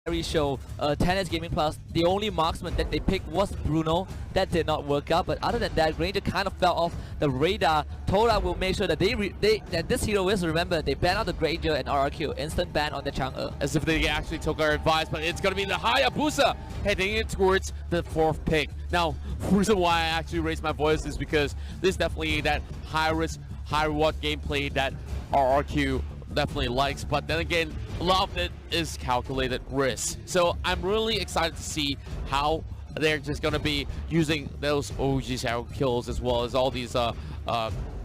show, 10S Gaming Plus, the only marksman that they picked was Bruno. That did not work out, but other than that, Granger kind of fell off the radar. Todak will make sure that that this hero is, remember, they ban out the Granger and RRQ, instant ban on the Chang'e. As if they actually took our advice, but it's going to be the Hayabusa heading in towards the 4th pick. Now, the reason why I actually raised my voice is because this is definitely that high risk, high reward gameplay that RRQ definitely likes, but then again, a lot of it is calculated risk. So I'm really excited to see how they're just going to be using those OG shadow kills as well as all these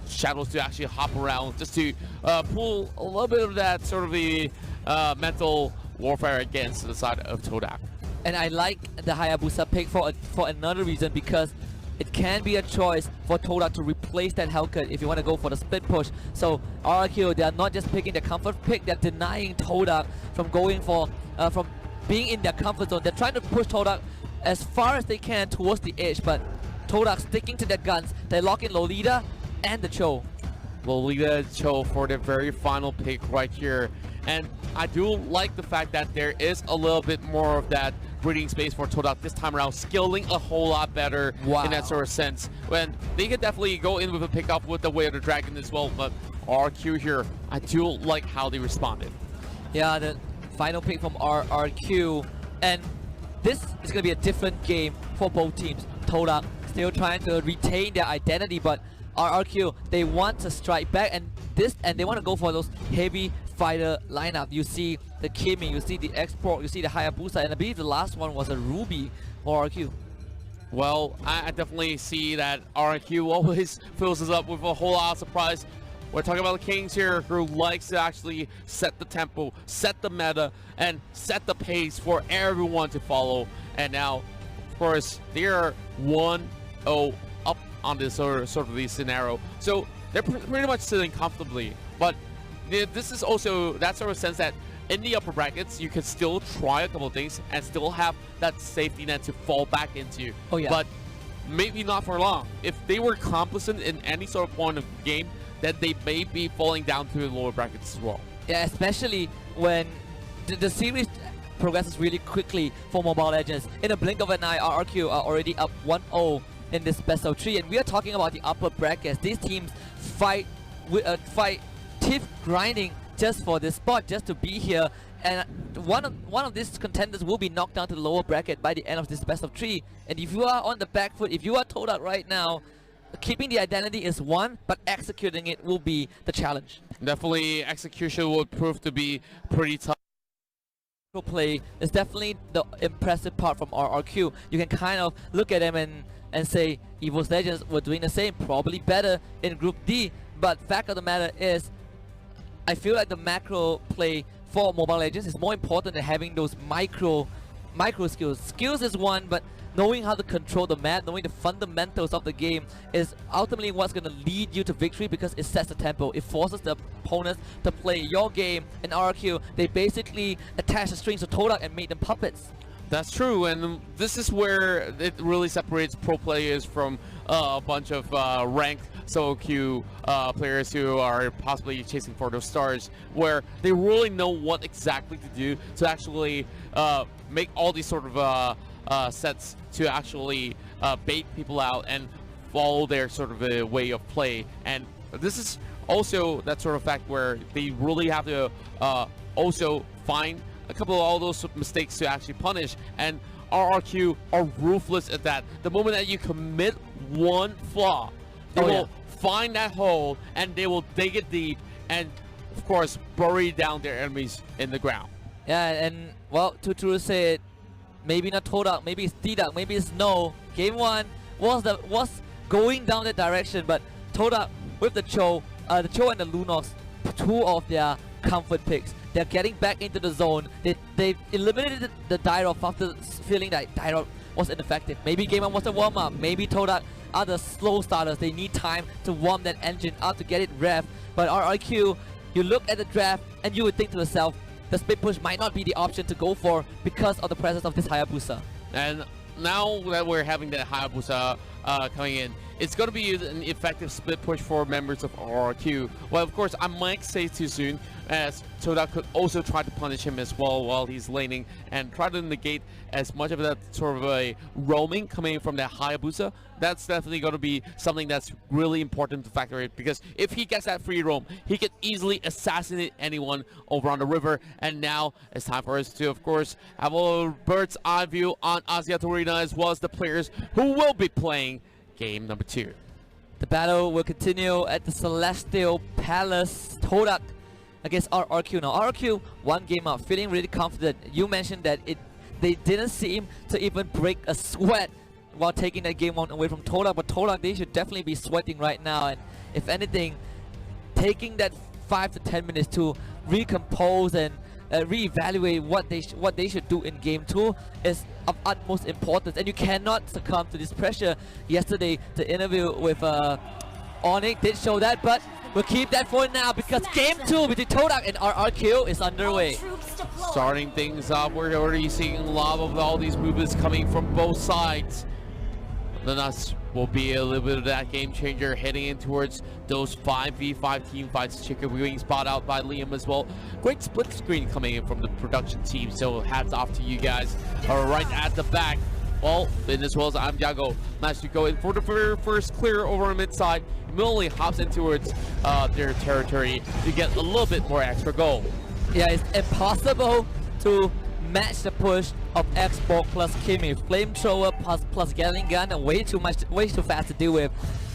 shadows to actually hop around just to pull a little bit of that sort of the mental warfare against the side of Todak. And I like the Hayabusa pick for another reason, because it can be a choice for Todak to replace that Hellcat if you want to go for the split push. So RRQ, they are not just picking the comfort pick, they're denying Todak from going for, from being in their comfort zone. They're trying to push Todak as far as they can towards the edge, but Todak sticking to their guns. They lock in Lolita and the Cho. Lolita Cho for the very final pick right here. And I do like the fact that there is a little bit more of that breathing space for Todak this time around, skilling a whole lot better in that sort of sense. When they can definitely go in with a pickup with the Way of the Dragon as well, but RQ here, I do like how they responded. Yeah, the final pick from RQ, and this is going to be a different game for both teams. Todak still trying to retain their identity, but RRQ, they want to strike back, and they want to go for those heavy fighter lineup. You see the Kimi, you see the Export, you see the Hayabusa, and I believe the last one was a Ruby for RQ. Well, I definitely see that RQ always fills us up with a whole lot of surprise. We're talking about the Kings here, who likes to actually set the tempo, set the meta, and set the pace for everyone to follow. And now, of course, they are 1-0 up on this sort of the scenario. So they're pretty much sitting comfortably. But this is also that sort of sense that in the upper brackets, you can still try a couple of things and still have that safety net to fall back into. Oh, yeah. But maybe not for long. If they were complacent in any sort of point of the game, then they may be falling down to the lower brackets as well. Yeah, especially when the series progresses really quickly for Mobile Legends. In a blink of an eye, RRQ are already up 1-0 in this best of 3, and we are talking about the upper brackets. These teams fight teeth grinding just for this spot, just to be here, and one of these contenders will be knocked down to the lower bracket by the end of this best of 3. And if you are on the back foot, if you are Todak right now, keeping the identity is one, but executing it will be the challenge. Definitely execution would prove to be pretty tough. Play is definitely the impressive part from RRQ. You can kind of look at them and say EVO's Legends were doing the same, probably better in Group D, but fact of the matter is, I feel like the macro play for Mobile Legends is more important than having those micro skills. Skills is one, but knowing how to control the map, knowing the fundamentals of the game is ultimately what's going to lead you to victory, because it sets the tempo. It forces the opponents to play your game. In RRQ, they basically attach the strings to Todak and made them puppets. That's true, and this is where it really separates pro players from a bunch of ranked solo queue players who are possibly chasing for those stars, where they really know what exactly to do to actually make all these sort of sets to actually bait people out and follow their sort of a way of play. And this is also that sort of fact where they really have to also find a couple of all those mistakes to actually punish, and RRQ are ruthless at that. The moment that you commit one flaw, they will find that hole and they will dig it deep and, of course, bury down their enemies in the ground. Yeah, and well, to say it, maybe not Todak, maybe it's Todak, maybe it's no. Game 1 was going down that direction, but Todak with the Cho and the Lunox, two of their comfort picks. They're getting back into the zone. They eliminated the Dyrop after feeling that Dyrop was ineffective. Maybe Game 1 was a warm-up. Maybe Todak are the slow starters. They need time to warm that engine up to get it rev. But RRQ, you look at the draft and you would think to yourself, the split push might not be the option to go for because of the presence of this Hayabusa. And now that we're having that Hayabusa coming in, it's going to be an effective split push for members of RRQ. Well, of course, I might say too soon, as Todak could also try to punish him as well while he's laning and try to negate as much of that sort of a roaming coming from that Hayabusa. That's definitely going to be something that's really important to factor in, because if he gets that free roam, he could easily assassinate anyone over on the river. And now it's time for us to, of course, have a bird's eye view on Asiat Arena as well as the players who will be playing game number 2. The battle will continue at the Celestial Palace. Todak against RRQ. Now RRQ, one game up, feeling really confident. You mentioned that they didn't seem to even break a sweat while taking that game one away from Todak, but Todak, they should definitely be sweating right now, and if anything, taking that 5 to 10 minutes to recompose and reevaluate what they should do in game 2 is of utmost importance, and you cannot succumb to this pressure. Yesterday, the interview with Onyx did show that, but we'll keep that for now because game 2 between Todak and RRQ is underway. Starting things off, we're already seeing a lot of all these movements coming from both sides. The Nuts will be a little bit of that game changer heading in towards those 5v5 team fights. Chicken wing spot out by Liam as well. Great split screen coming in from the production team, so hats off to you guys. Right at the back. Well, Finn as well as Mllb managed to go in for the first clear over on mid side. Immediately hops in towards their territory to get a little bit more extra goal. Yeah, it's impossible to match the push of Xbox plus Kimi. Flamethrower plus Gatling gun, way too fast to deal with.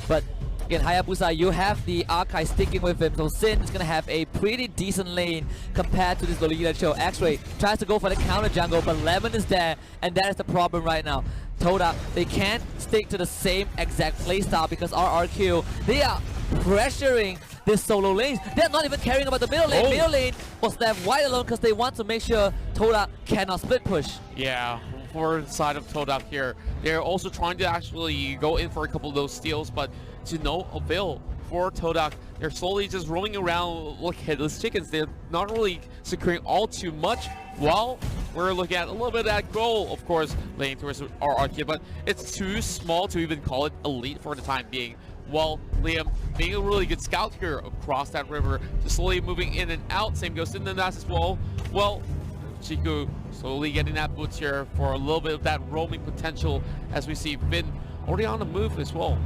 But again, Hayabusa, you have the Archive sticking with him, so Sin is gonna have a pretty decent lane compared to this Lolita show. X-Ray tries to go for the counter jungle, but Lemon is there, and that is the problem right now. Todak, they can't stick to the same exact playstyle because RRQ, they are pressuring this solo lane. They're not even caring about the middle lane. Middle lane was left wide alone because they want to make sure Todak cannot split push. Yeah, for the side of Todak here, they're also trying to actually go in for a couple of those steals, but to no avail for Todak. They're slowly just roaming around like headless chickens. They're not really securing all too much. Well, we're looking at a little bit of that goal, of course, laying towards RRQ, but it's too small to even call it elite for the time being. Well, Liam being a really good scout here across that river, just slowly moving in and out. Same goes in the Nas as well. Well, Chiku slowly getting that boots here for a little bit of that roaming potential as we see Finn already on the move as well.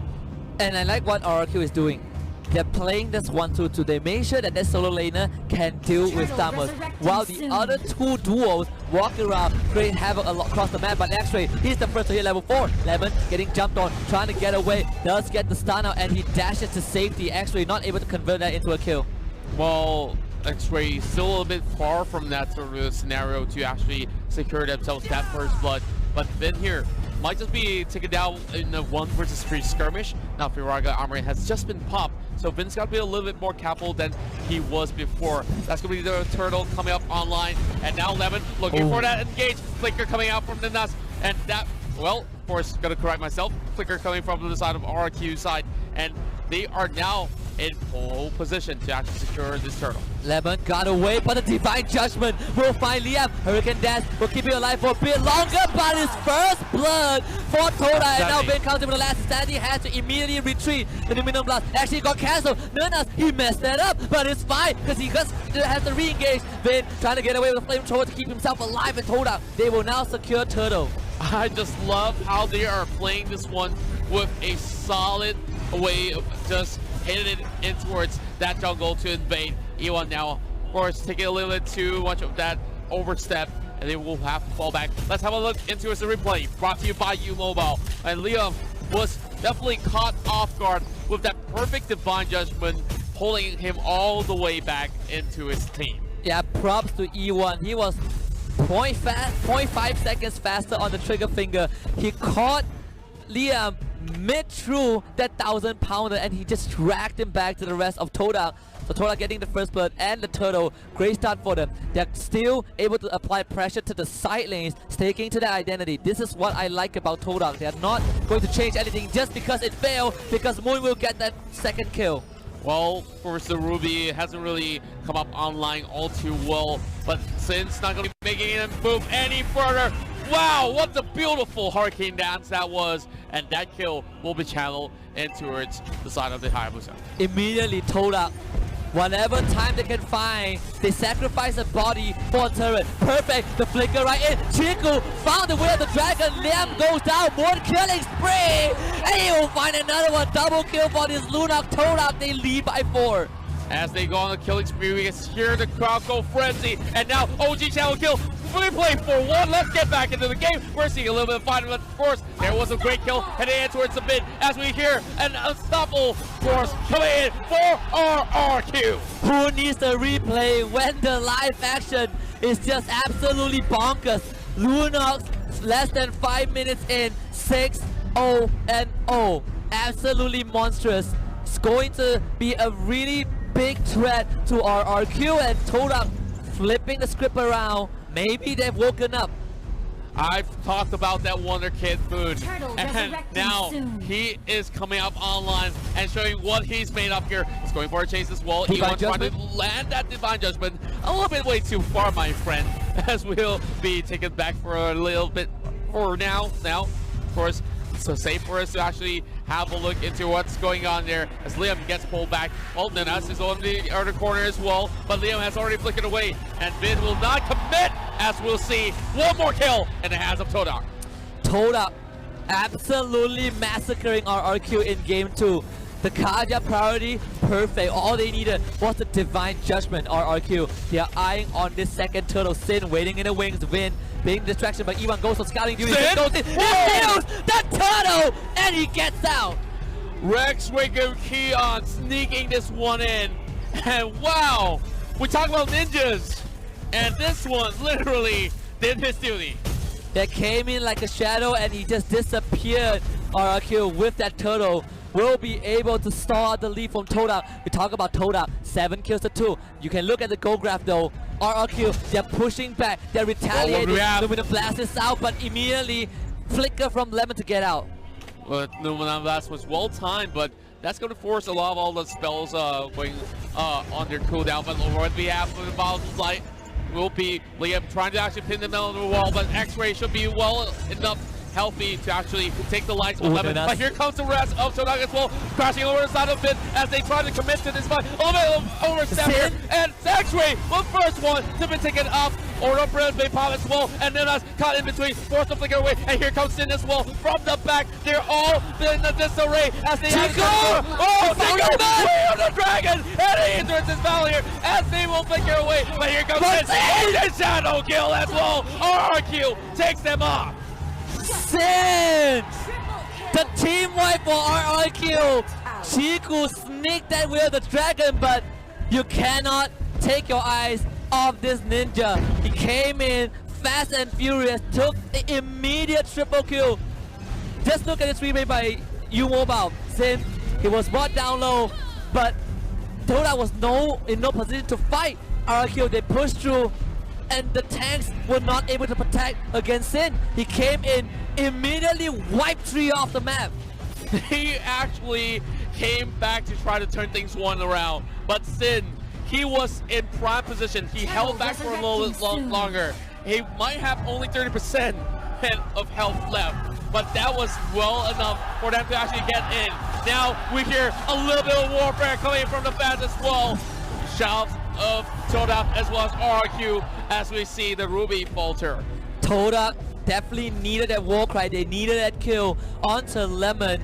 And I like what RRQ is doing. They're playing this 1-2-2. They make sure that their solo laner can deal with Thamus, while the other two duos walk around, creating havoc across the map. But X-Ray, he's the first to hit level 4. Lemon getting jumped on, trying to get away, does get the stun out, and he dashes to safety. X-Ray not able to convert that into a kill. Well, X-Ray still a little bit far from that sort of scenario to actually secure themselves that first blood. But Finn here might just be taken down in a 1 versus 3 skirmish. Now Firaga armor has just been popped, so Finn's got to be a little bit more careful than he was before. That's going to be the turtle coming up online, and now Lemon looking for that engage. Flicker coming out from the nuts, and that, well, of course, going to correct myself. Flicker coming from the side of RRQ side, and they are now in pole position to actually secure this turtle. Lemon got away, but the Divine Judgment will find Liam. Hurricane Dash will keep him alive for a bit longer, but his first blood for Todak, and now Ben counting with the last stand. He has to immediately retreat. The Minimum Blast actually got cancelled. Nernas, he messed that up, but it's fine because he just has to re-engage. Ben trying to get away with the Flamethrower to keep himself alive, and Todak, they will now secure turtle. I just love how they are playing this one with a solid way of just hitting it in towards that jungle to invade. E1 now, of course, taking a little bit too much of that overstep, and they will have to fall back. Let's have a look into the replay, brought to you by Mllb. And Liam was definitely caught off guard with that perfect Divine Judgment, pulling him all the way back into his team. Yeah, props to E1. He was 0.5 seconds faster on the trigger finger. He caught Liam mid through that 1,000-pounder, and he just dragged him back to the rest of Todak. So Todak getting the first blood and the turtle. Great start for them. They're still able to apply pressure to the side lanes, sticking to their identity. This is what I like about Todak. They're not going to change anything just because it failed, because Moon will get that second kill. Well, of course, the Ruby hasn't really come up online all too well, but Sin's not going to be making him move any further. Wow, what a beautiful Hurricane Dance that was. and that kill will be channeled in towards the side of the Hayabusa. Immediately Todak, whatever time they can find, they sacrifice a body for a turret. Perfect, the flicker right in. Chiku found the way of the dragon. Liam goes down, more killing spree, and he will find another one. Double kill for this Lunox. Todak, they lead by 4. As they go on the killing spree, we can hear the crowd go frenzy, and now OG channel kill. We play for 1. Let's get back into the game. We're seeing a little bit of fighting, but of course, there was a great kill heading in towards the mid as we hear an unstoppable force coming in for RRQ. Who needs the replay when the live action is just absolutely bonkers? Lunox, less than 5 minutes in, 6-0-0. Absolutely monstrous. It's going to be a really big threat to RRQ, and Todak flipping the script around. Maybe they've woken up. I've talked about that Wonder Kid food, and now he is coming up online and showing what he's made up here. He's going for a chase as well. He wants trying to land that Divine Judgment a little bit way too far, my friend, as we'll be taken back for a little bit for now. Now, of course, so safe for us to actually have a look into what's going on there as Liam gets pulled back. Well, Nunas is on the other corner as well, but Liam has already flickered away, and Vin will not commit, as we'll see one more kill in the hands of Todak. Todak absolutely massacring RRQ in game 2. The Kaja priority, perfect. All they needed was the Divine Judgment. RRQ, they are eyeing on this second turtle. Sin waiting in the wings, Vin being distraction, but Iwan goes for scouting duty. Sin goes in, steals the turtle, and he gets out. Rex, Waco, Keon sneaking this one in, and wow, we talk about ninjas, and this one literally did his duty. That came in like a shadow, and he just disappeared. RRQ with that turtle will be able to stall out the lead from Todak. We talk about Todak, 7 kills to 2. You can look at the goal graph though. RRQ, they're pushing back, they're retaliating. Lumina Blast is out, but immediately flicker from Lemon to get out. Well, Lumina Blast was well timed, but that's going to force a lot of all the spells going on their cooldown. But over the half of the Bottle Light will be Liam trying to actually pin them down on the wall, but X-Ray should be well enough healthy to actually take the lights with Lemon. But here comes the rest of Todak as well, crashing over the side of it as they try to commit to this fight. A little bit of overstep here, and X-Ray, the first one to be taken up. Order Brilliance may pop as well, and then us caught in between, forced to flicker away, and here comes Sin as well from the back. They're all in the disarray as they have Chico way on the dragon, and he enters this battle here as they will flicker away. But here comes Sin, and shadow kill as well. RRQ takes them off. Sin! The team wipe for RRQ. Chiku sneaked that with the dragon, but you cannot take your eyes off this ninja. He came in fast and furious, took the immediate triple kill. Just look at this replay by Mllbworld. Sin, he was brought down low, but Todak was in no position to fight. RRQ, they pushed through, and the tanks were not able to protect against Sin. He came in, immediately wiped 3 off the map. He actually came back to try to turn things one around, but Sin, he was in prime position. He held back for a little bit longer. He might have only 30% of health left, but that was well enough for them to actually get in. Now we hear a little bit of warfare coming from the fans as well. Shouts of Todak as well as RRQ as we see the Ruby falter. Todak definitely needed that war cry. They needed that kill onto Lemon,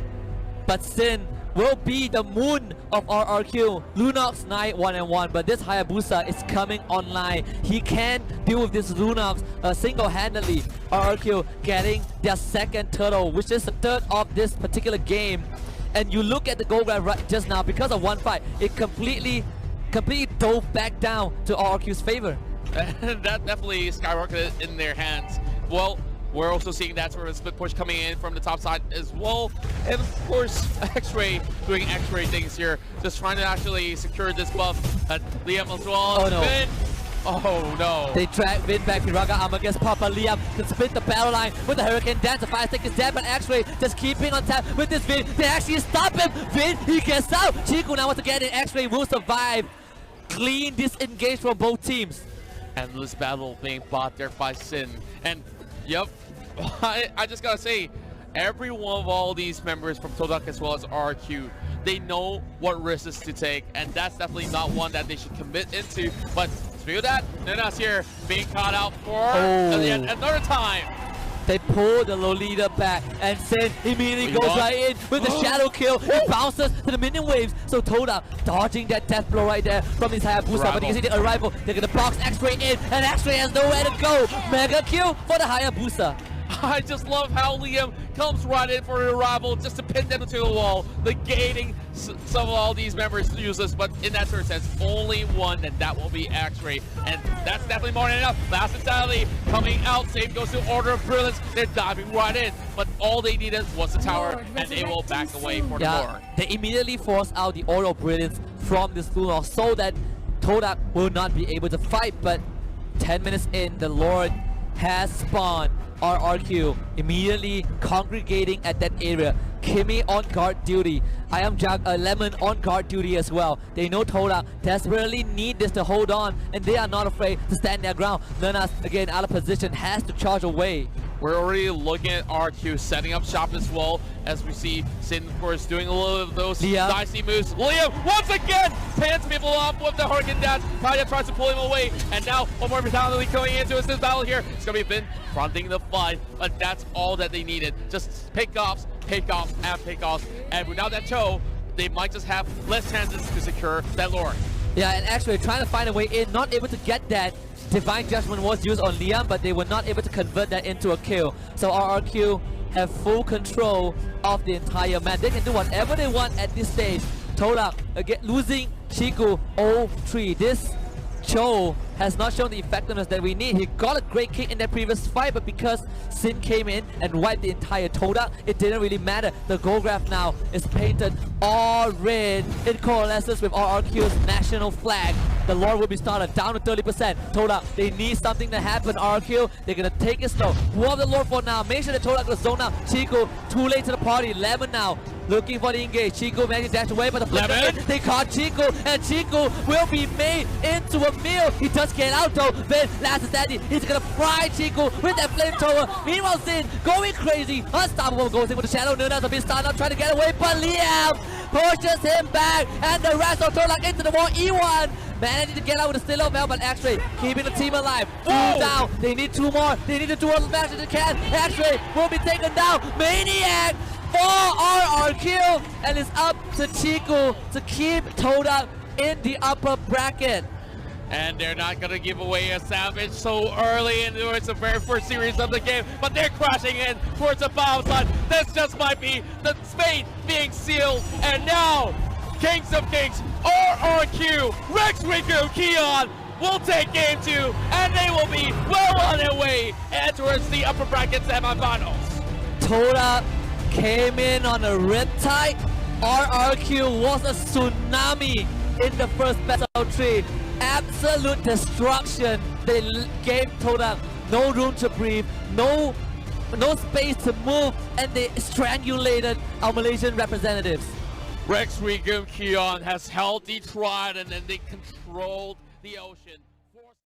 but Sin will be the moon of RRQ. Lunox 9-1-1, but this Hayabusa is coming online. He can deal with this Lunox single-handedly. RRQ getting their second turtle, which is the third of this particular game. And you look at the goal grab right just now, because of one fight, it completely dove back down to RRQ's favor. That definitely skyrocketed in their hands. Well, we're also seeing that sort of split push coming in from the top side as well. And of course, X-Ray doing X-Ray things here, just trying to actually secure this buff. Liam as well. Oh no. Vin. Oh no. They drag Vin back. Piraga Armor gets Papa. Liam can split the battle line with the Hurricane Dance. The 5 seconds dead, but X-Ray just keeping on tap with this Vin. They actually stop him. Vin, he gets out. Chiku now wants to get in. X-Ray will survive. Clean disengage from both teams. Endless battle being fought there by Sin. And yep, I just gotta say, every one of all these members from Todak as well as RQ, they know what risks to take, and that's definitely not one that they should commit into. But speaking of that, Nuna's here being caught out for another time. They pull the Lolita back, and Sin immediately goes right in with the shadow kill. It bounces to the minion waves. So Todak dodging that death blow right there from his Hayabusa. But you can see the arrival. They're gonna box X-Ray in, and X-Ray has nowhere to go. Mega kill for the Hayabusa. I just love how Liam comes right in for the arrival just to pin them to the wall, negating some of all these members useless, but in that sort of sense, only one, and that will be X-Ray. And that's definitely more than enough. Last Mentality coming out, same goes to Order of Brilliance. They're diving right in, but all they needed was the tower, and they will back away for the more. They immediately force out the Order of Brilliance from this Lunar so that Todak will not be able to fight, but 10 minutes in, the Lord has spawned. RRQ immediately congregating at that area. Kimmy on guard duty. I am Lemon on guard duty as well. They know Todak desperately need this to hold on, and they are not afraid to stand their ground. Nunas again out of position, has to charge away. We're already looking at RQ setting up shop as well, as we see Sin, of course, doing a little of those dicey moves. Liam, once again, pans people off with the Hurricane Dash. Kaya tries to pull him away, and now one more Mentality going into this battle here. It's going to be Finn fronting the fight, but that's all that they needed. Just pick-offs, pick-offs, and pick-offs. And without that Cho, they might just have less chances to secure that Lord. Yeah, and actually trying to find a way in, not able to get that. Divine Judgment was used on Liam, but they were not able to convert that into a kill. So RRQ have full control of the entire map. They can do whatever they want at this stage. Todak again losing Chiku 0-3. This Cho has not shown the effectiveness that we need. He got a great kick in that previous fight, but because Sin came in and wiped the entire Todak, it didn't really matter. The goal graph now is painted all red. It coalesces with RRQ's national flag. The Lord will be started down to 30%. Todak, they need something to happen. RRQ, they're gonna take it slow. Warp the Lord for now. Make sure that Todak goes zone out. Chiku, too late to the party. Lemon now. Looking for the engage. Chiku managed to dash away, but the flip they caught Chiku, and Chiku will be made into a meal. He does get out though. Then last Sandy, he's gonna fry Chiku with that flamethrower. Meanwhile, Sin going crazy. Unstoppable goes in with the shadow. Nuna's a bit started up trying to get away, but Liam pushes him back, and the rest of Todak into the wall. E1 managing to get out with a still Mel, but X-Ray keeping the team alive. Two down. They need two more. They need to do all the matches they can. X-Ray will be taken down. Maniac for RRQ, and it's up to Chiku to keep Todak in the upper bracket. And they're not going to give away a Savage so early into the very first series of the game, but they're crashing in towards the bottom side. This just might be the fate being sealed, and now Kings of Kings, RRQ, Rex Riku, Keon will take game 2, and they will be well on their way and towards the upper bracket semifinals. Todak came in on a riptide. RRQ was a tsunami in the first best of 3. Absolute destruction. They gave Todak no room to breathe, no space to move, and they strangulated our Malaysian representatives. Rex Riku Keon has held the Trident, and they controlled the ocean.